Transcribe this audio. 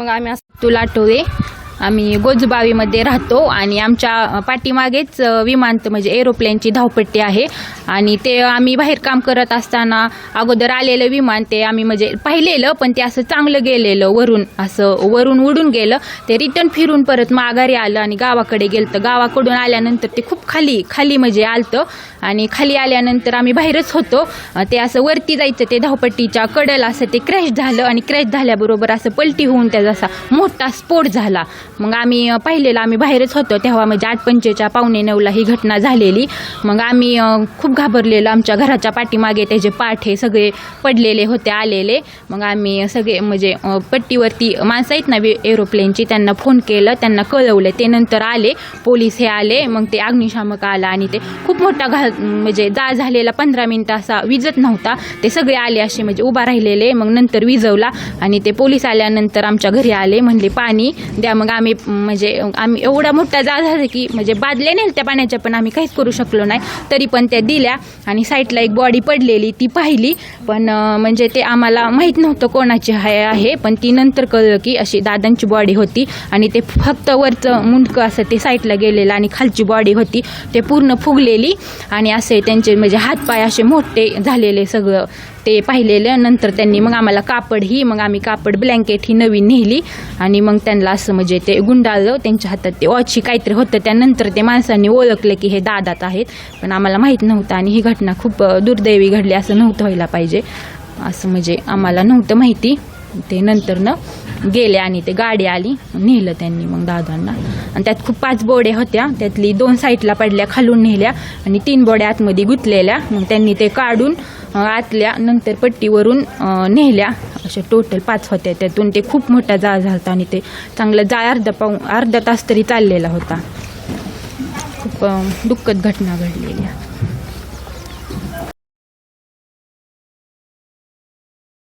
मग आम्ही तुला आठवते आम्ही गोजबावीमध्ये राहतो आणि आमच्या पाठीमागेच विमानत म्हणजे एरोप्लेनची धावपट्टी आहे आणि ते आम्ही बाहेर काम करत असताना अगोदर आलेलं विमान ते आम्ही म्हणजे पाहिलेलं, पण ते असं चांगलं गेलेलं, वरून उडून गेलं. ते रिटर्न फिरून परत माघारी आलं आणि गावाकडे गेलं. गावाकडून आल्यानंतर ते खूप खाली म्हणजे आलतं आणि खाली आल्यानंतर आम्ही बाहेरच होतो. ते असं वरती जायचं ते धावपट्टीच्या कडेला असं ते क्रॅश झालं आणि क्रॅश झाल्याबरोबर असं पलटी होऊन त्याचा असा मोठा स्फोट झाला. मग आम्ही पाहिलेलं, आम्ही बाहेरच होतो तेव्हा म्हणजे 8:45 पावणे 9ला ही घटना झालेली. मग आम्ही खूप घाबरलेलो. आमच्या घराच्या पाठीमागे त्याचे पाठे सगळे पडलेले होते आलेले. मग आम्ही सगळे म्हणजे पट्टीवरती माणसं आहेत ना एरोप्लेनची, त्यांना फोन केलं, त्यांना कळवलं. ते नंतर आले, पोलीस हे आले, मग ते अग्निशामक आला आणि ते खूप मोठा म्हणजे जाळ झालेला 15 मिनिटं असा विजत नव्हता. ते सगळे आले असे म्हणजे उभा राहिलेले. मग नंतर विजवला आणि ते पोलीस आल्यानंतर आमच्या घरी आले, म्हणले पाणी द्या. मग आम्ही एवढा मोठा जाळ झाला की म्हणजे बादल्या नेल त्या पाण्याच्या, पण आम्ही काहीच करू शकलो नाही. तरी पण त्या दिल्या आणि साईडला एक बॉडी पडलेली ती पाहिली, पण म्हणजे ते आम्हाला माहीत नव्हतं कोणाची आहे. पण ती नंतर कळलं की अशी दादांची बॉडी होती आणि ते फक्त वरचं मुंडकं असं ते साईडला गेलेलं आणि खालची बॉडी होती ते पूर्ण फुगलेली आणि असे त्यांचे म्हणजे हातपाय असे मोठे झालेले सगळं ते पाहिलेलं. नंतर त्यांनी मग आम्हाला मग आम्ही कापड ब्लँकेट ही नवीन नेली आणि मग त्यांना असं म्हणजे ते गुंडाळलं. त्यांच्या हातात ते वॉची काहीतरी होतं. त्यानंतर ते माणसांनी ओळखलं की हे दादात आहेत, पण आम्हाला माहीत नव्हतं आणि ही घटना खूप दुर्दैवी घडली. असं नव्हतं व्हायला पाहिजे, असं म्हणजे आम्हाला नव्हतं माहिती. ते नंतरनं गेले आणि ते गाडी आली, नेलं त्यांनी मग दादांना. आणि त्यात खूप 5 बॉड्या होत्या, त्यातली 2 साईडला पडल्या, खालून नेल्या आणि 3 बॉड्या आतमध्ये गुंतलेल्या. मग त्यांनी ते काढून आतल्या नंतर पट्टीवरून नेल्या. अशा टोटल 5 होत्या. त्यातून ते खूप मोठा जाळ झाला आणि ते चांगलं जाळ अर्धा तास तरी चाललेला होता. खूप दुःखद घटना घडलेली.